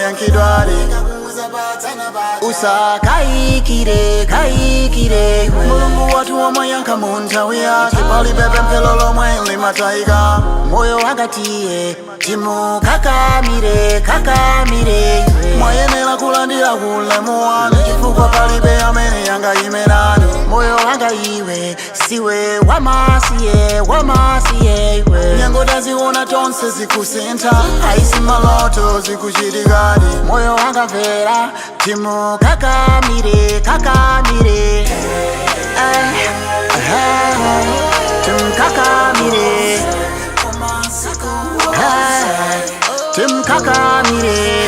yankidwari usakaikire kaikire mulungu watu wamayanka muntawi yake palipepe mpelolo mwenli mataika moyo wakatiye timukakamire kakamire mwayenera kulandira kulemu wanu chifukwa palibe amene yangayimerani moyo wanga iwe siwe wamasiye iwe nyango taziona tonse zikusintha aisi maloto zikuchitikadi moyo wanga mvera timukakamire kakamire timukakamire timukakamire